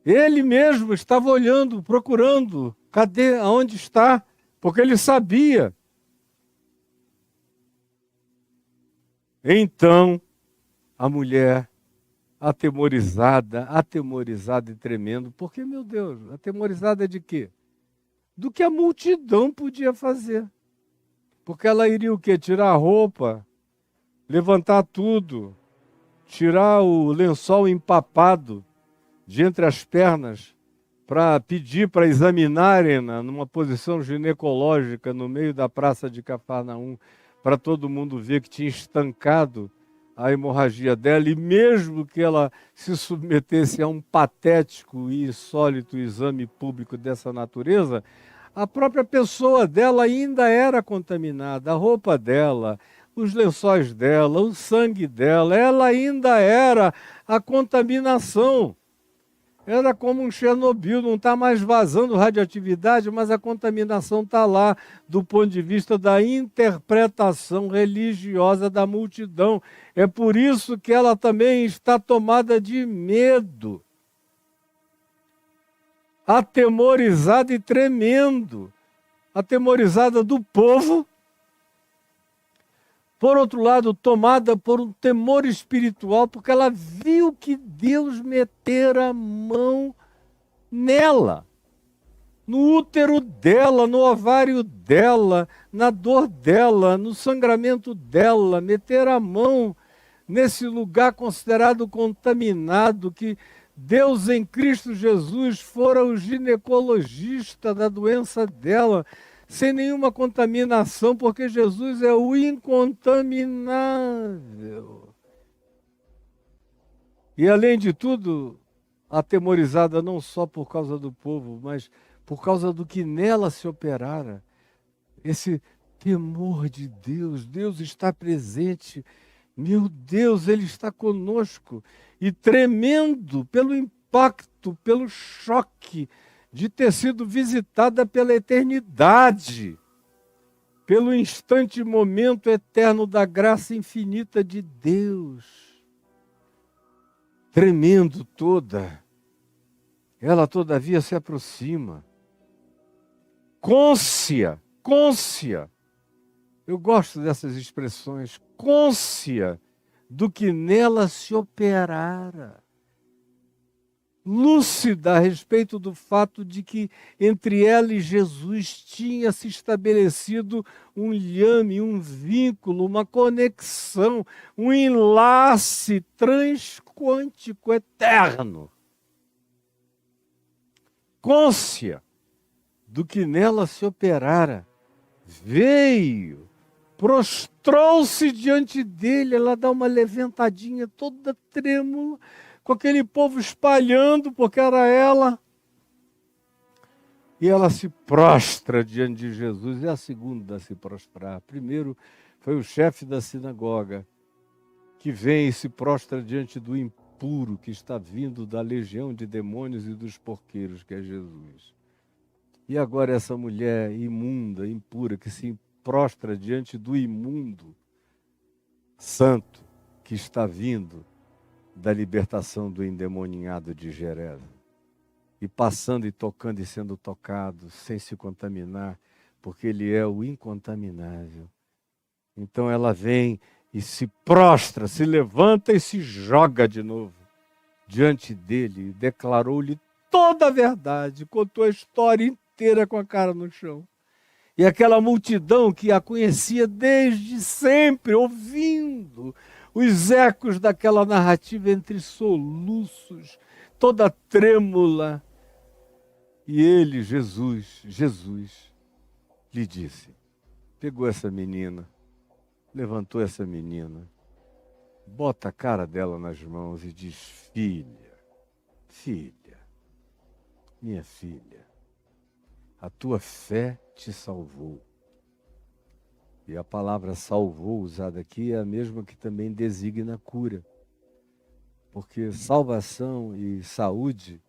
Ele mesmo estava olhando, procurando. Cadê? Aonde está? Porque ele sabia. Então, a mulher, atemorizada e tremendo, porque, meu Deus, atemorizada de quê? Do que a multidão podia fazer. Porque ela iria o quê? Tirar a roupa, levantar tudo, tirar o lençol empapado de entre as pernas, para pedir para examinarem numa posição ginecológica no meio da praça de Cafarnaum, para todo mundo ver que tinha estancado a hemorragia dela, e mesmo que ela se submetesse a um patético e insólito exame público dessa natureza, a própria pessoa dela ainda era contaminada, a roupa dela, os lençóis dela, o sangue dela, ela ainda era a contaminação. Era como um Chernobyl, não está mais vazando radioatividade, mas a contaminação está lá, do ponto de vista da interpretação religiosa da multidão. É por isso que ela também está tomada de medo, atemorizada e tremendo, atemorizada do povo. Por outro lado, tomada por um temor espiritual, porque ela viu que Deus metera a mão nela, no útero dela, no ovário dela, na dor dela, no sangramento dela, meter a mão nesse lugar considerado contaminado, que Deus em Cristo Jesus fora o ginecologista da doença dela, sem nenhuma contaminação, porque Jesus é o incontaminável. E além de tudo, atemorizada não só por causa do povo, mas por causa do que nela se operara. Esse temor de Deus, Deus está presente, meu Deus, Ele está conosco, e tremendo pelo impacto, pelo choque, de ter sido visitada pela eternidade, pelo instante e momento eterno da graça infinita de Deus. Tremendo toda, ela todavia se aproxima. Côncia, eu gosto dessas expressões, côncia do que nela se operara. Lúcida a respeito do fato de que entre ela e Jesus tinha se estabelecido um liame, um vínculo, uma conexão, um enlace transquântico eterno. Côncia do que nela se operara, veio, prostrou-se diante dele, ela dá uma levantadinha toda trêmula, com aquele povo espalhando, porque era ela. E ela se prostra diante de Jesus, é a segunda a se prostrar. Primeiro foi o chefe da sinagoga, que vem e se prostra diante do impuro que está vindo da legião de demônios e dos porqueiros, que é Jesus. E agora essa mulher imunda, impura, que se prostra diante do imundo santo que está vindo da libertação do endemoniado de Gerasa. E passando e tocando e sendo tocado, sem se contaminar, porque ele é o incontaminável. Então ela vem e se prostra, se levanta e se joga de novo diante dele, declarou-lhe toda a verdade, contou a história inteira com a cara no chão. E aquela multidão que a conhecia desde sempre, ouvindo os ecos daquela narrativa entre soluços, toda trêmula. E ele, Jesus, lhe disse, pegou essa menina, levantou essa menina, bota a cara dela nas mãos e diz, filha, minha filha, a tua fé te salvou. E a palavra salvou usada aqui é a mesma que também designa cura. Porque salvação e saúde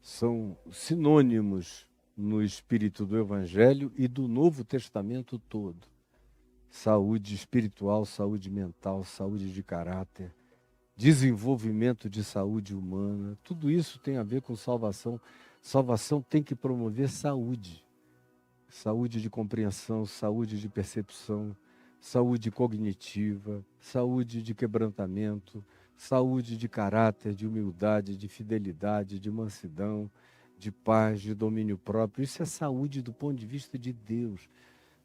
são sinônimos no espírito do Evangelho e do Novo Testamento todo. Saúde espiritual, saúde mental, saúde de caráter, desenvolvimento de saúde humana, tudo isso tem a ver com salvação. Salvação tem que promover saúde. Saúde de compreensão, saúde de percepção, saúde cognitiva, saúde de quebrantamento, saúde de caráter, de humildade, de fidelidade, de mansidão, de paz, de domínio próprio. Isso é saúde do ponto de vista de Deus.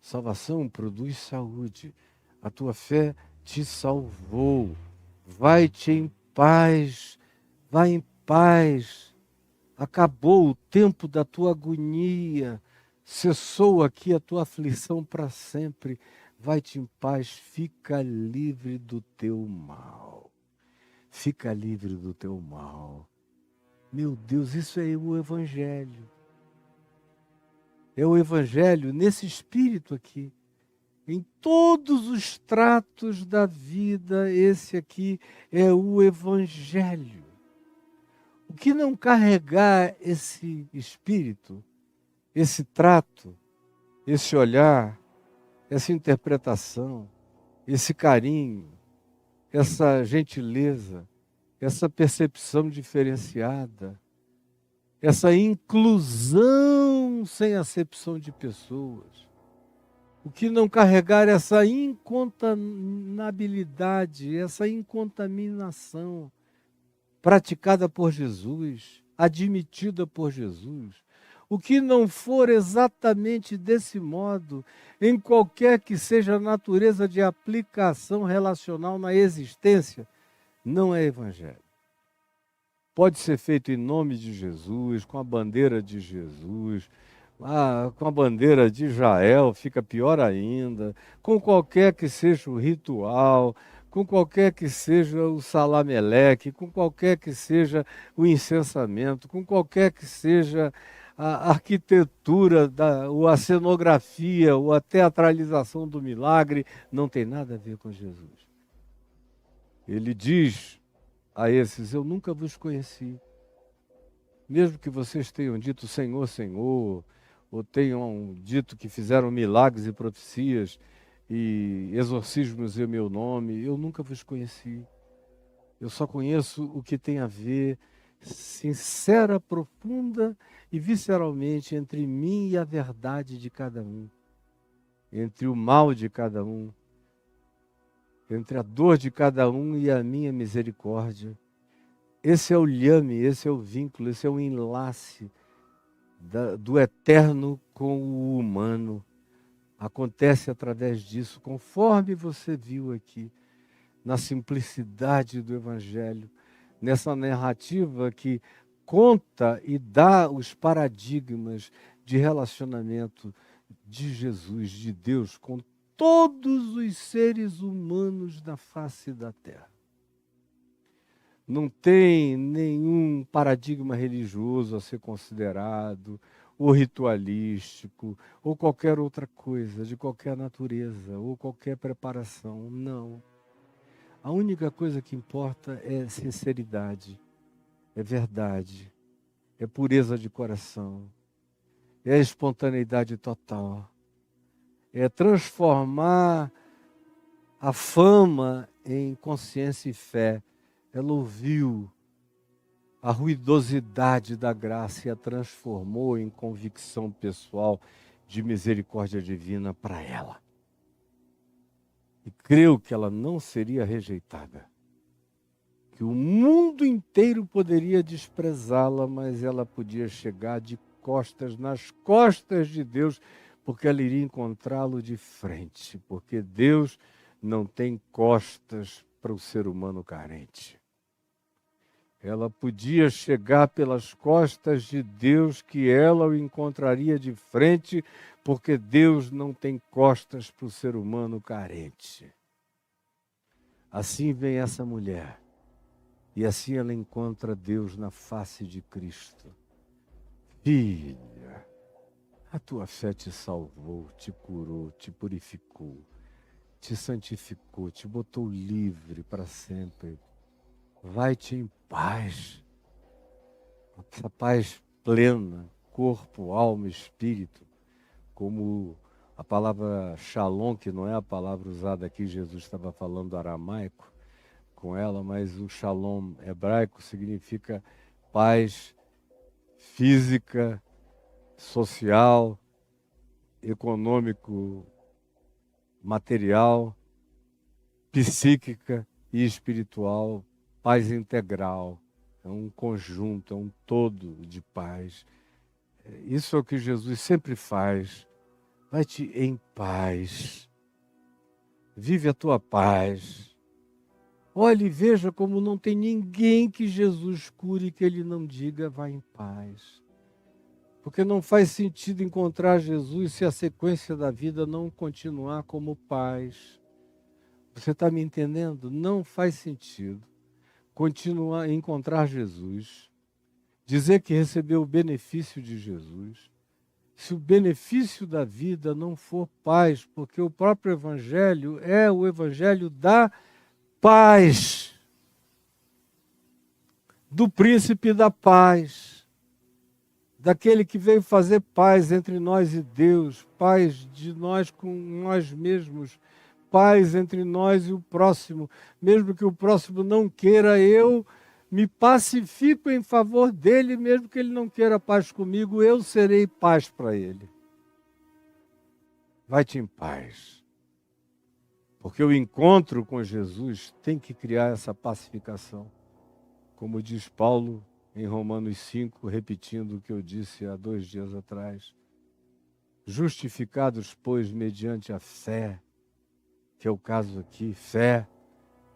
Salvação produz saúde. A tua fé te salvou. Vai-te em paz, vai em paz. Acabou o tempo da tua agonia. Cessou aqui a tua aflição para sempre. Vai-te em paz, fica livre do teu mal. Fica livre do teu mal. Meu Deus, isso é o Evangelho. É o Evangelho nesse espírito aqui. Em todos os tratos da vida, esse aqui é o Evangelho. O que não carregar esse espírito, esse trato, esse olhar, essa interpretação, esse carinho, essa gentileza, essa percepção diferenciada, essa inclusão sem acepção de pessoas. O que não carregar essa incontaminabilidade, essa incontaminação praticada por Jesus, admitida por Jesus. O que não for exatamente desse modo, em qualquer que seja a natureza de aplicação relacional na existência, não é evangelho. Pode ser feito em nome de Jesus, com a bandeira de Jesus, com a bandeira de Israel, fica pior ainda, com qualquer que seja o ritual, com qualquer que seja o salameleque, com qualquer que seja o incensamento, com qualquer que seja a arquitetura, ou a cenografia, ou a teatralização do milagre, não tem nada a ver com Jesus. Ele diz a esses, eu nunca vos conheci. Mesmo que vocês tenham dito Senhor, Senhor, ou tenham dito que fizeram milagres e profecias e exorcismos em meu nome, eu nunca vos conheci. Eu só conheço o que tem a ver, sincera, profunda e visceralmente, entre mim e a verdade de cada um, entre o mal de cada um, entre a dor de cada um e a minha misericórdia. Esse é o lhame, esse é o vínculo, esse é o enlace do eterno com o humano. Acontece através disso, conforme você viu aqui, na simplicidade do Evangelho, nessa narrativa que conta e dá os paradigmas de relacionamento de Jesus, de Deus, com todos os seres humanos da face da terra. Não tem nenhum paradigma religioso a ser considerado, ou ritualístico, ou qualquer outra coisa, de qualquer natureza, ou qualquer preparação. Não. A única coisa que importa é sinceridade, é verdade, é pureza de coração, é a espontaneidade total, é transformar a fama em consciência e fé. Ela ouviu a ruidosidade da graça e a transformou em convicção pessoal de misericórdia divina para ela. E creu que ela não seria rejeitada, que o mundo inteiro poderia desprezá-la, mas ela podia chegar de costas, nas costas de Deus, porque ela iria encontrá-lo de frente, porque Deus não tem costas para o ser humano carente. Ela podia chegar pelas costas de Deus, que ela o encontraria de frente, porque Deus não tem costas para o ser humano carente. Assim vem essa mulher, e assim ela encontra Deus na face de Cristo. Filha, a tua fé te salvou, te curou, te purificou, te santificou, te botou livre para sempre. Vai-te em paz, essa paz plena, corpo, alma, espírito, como a palavra shalom, que não é a palavra usada aqui, Jesus estava falando aramaico com ela, mas o shalom hebraico significa paz física, social, econômico, material, psíquica e espiritual, paz integral. É um conjunto, é um todo de paz. Isso é o que Jesus sempre faz. Vai-te em paz. Vive a tua paz. Olhe e veja como não tem ninguém que Jesus cure que ele não diga vá em paz. Porque não faz sentido encontrar Jesus se a sequência da vida não continuar como paz. Você está me entendendo? Não faz sentido continuar a encontrar Jesus, dizer que recebeu o benefício de Jesus, se o benefício da vida não for paz, porque o próprio Evangelho é o Evangelho da paz, do príncipe da paz, daquele que veio fazer paz entre nós e Deus, paz de nós com nós mesmos, paz entre nós e o próximo, mesmo que o próximo não queira, eu me pacifico em favor dele, mesmo que ele não queira paz comigo, eu serei paz para ele. Vai-te em paz. Porque o encontro com Jesus tem que criar essa pacificação. Como diz Paulo em Romanos 5, repetindo o que eu disse há 2 dias atrás. Justificados, pois, mediante a fé, que é o caso aqui, fé,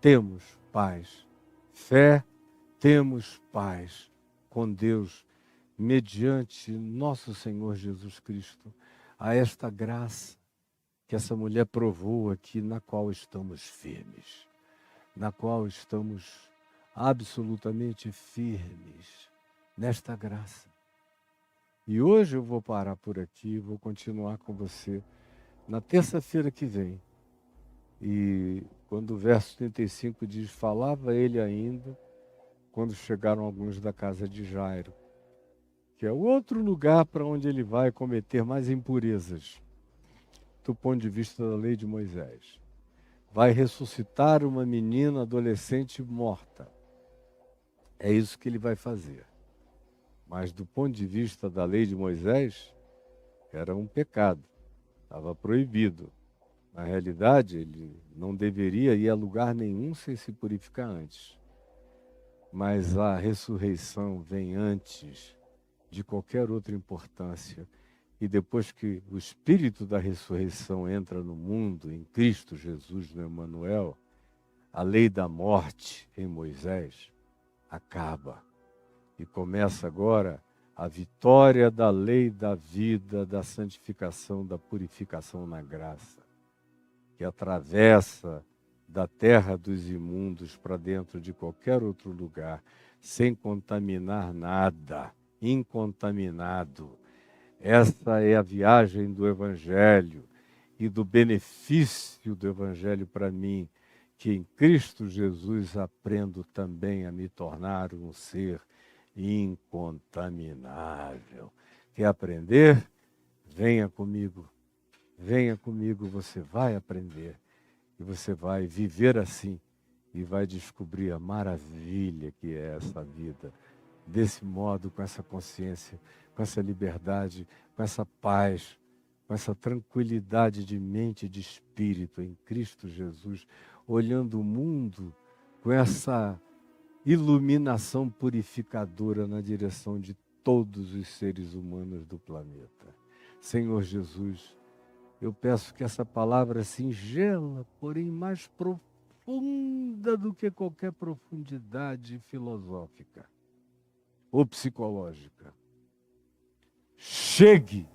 temos paz. Fé, temos paz com Deus, mediante nosso Senhor Jesus Cristo. A esta graça que essa mulher provou aqui, na qual estamos firmes, na qual estamos absolutamente firmes, nesta graça. E hoje eu vou parar por aqui, vou continuar com você na terça-feira que vem. E quando o verso 35 diz, falava ele ainda, quando chegaram alguns da casa de Jairo, que é o outro lugar para onde ele vai cometer mais impurezas, do ponto de vista da lei de Moisés. Vai ressuscitar uma menina adolescente morta. É isso que ele vai fazer. Mas do ponto de vista da lei de Moisés, era um pecado, estava proibido. Na realidade, ele não deveria ir a lugar nenhum sem se purificar antes. Mas a ressurreição vem antes de qualquer outra importância. E depois que o Espírito da ressurreição entra no mundo, em Cristo Jesus, no Emmanuel, a lei da morte em Moisés acaba. E começa agora a vitória da lei da vida, da santificação, da purificação na graça, que atravessa da terra dos imundos para dentro de qualquer outro lugar, sem contaminar nada, incontaminado, Essa é a viagem do Evangelho e do benefício do Evangelho para mim, que em Cristo Jesus aprendo também a me tornar um ser incontaminável. Quer aprender? Venha comigo. Venha comigo, você vai aprender. E você vai viver assim. E vai descobrir a maravilha que é essa vida. Desse modo, com essa consciência, com essa liberdade, com essa paz, com essa tranquilidade de mente e de espírito em Cristo Jesus, olhando o mundo com essa iluminação purificadora na direção de todos os seres humanos do planeta. Senhor Jesus, eu peço que essa palavra singela, porém mais profunda do que qualquer profundidade filosófica ou psicológica, chegue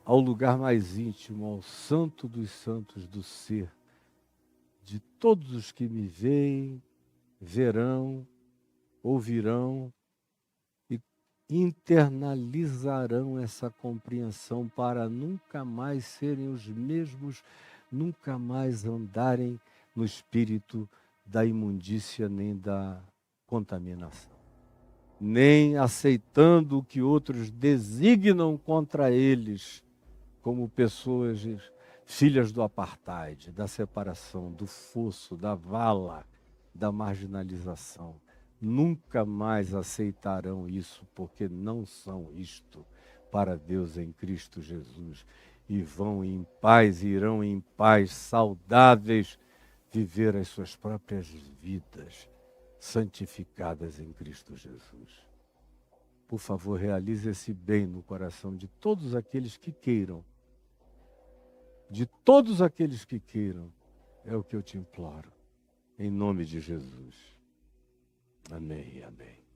ao lugar mais íntimo, ao santo dos santos do ser, de todos os que me veem, verão, ouvirão e internalizarão essa compreensão para nunca mais serem os mesmos, nunca mais andarem no espírito da imundícia nem da contaminação, nem aceitando o que outros designam contra eles como pessoas filhas do apartheid, da separação, do fosso, da vala, da marginalização. Nunca mais aceitarão isso, porque não são isto para Deus em Cristo Jesus. E vão em paz, irão em paz, saudáveis, viver as suas próprias vidas, santificadas em Cristo Jesus. Por favor, realize esse bem no coração de todos aqueles que queiram. De todos aqueles que queiram, é o que eu te imploro. Em nome de Jesus. Amém e amém.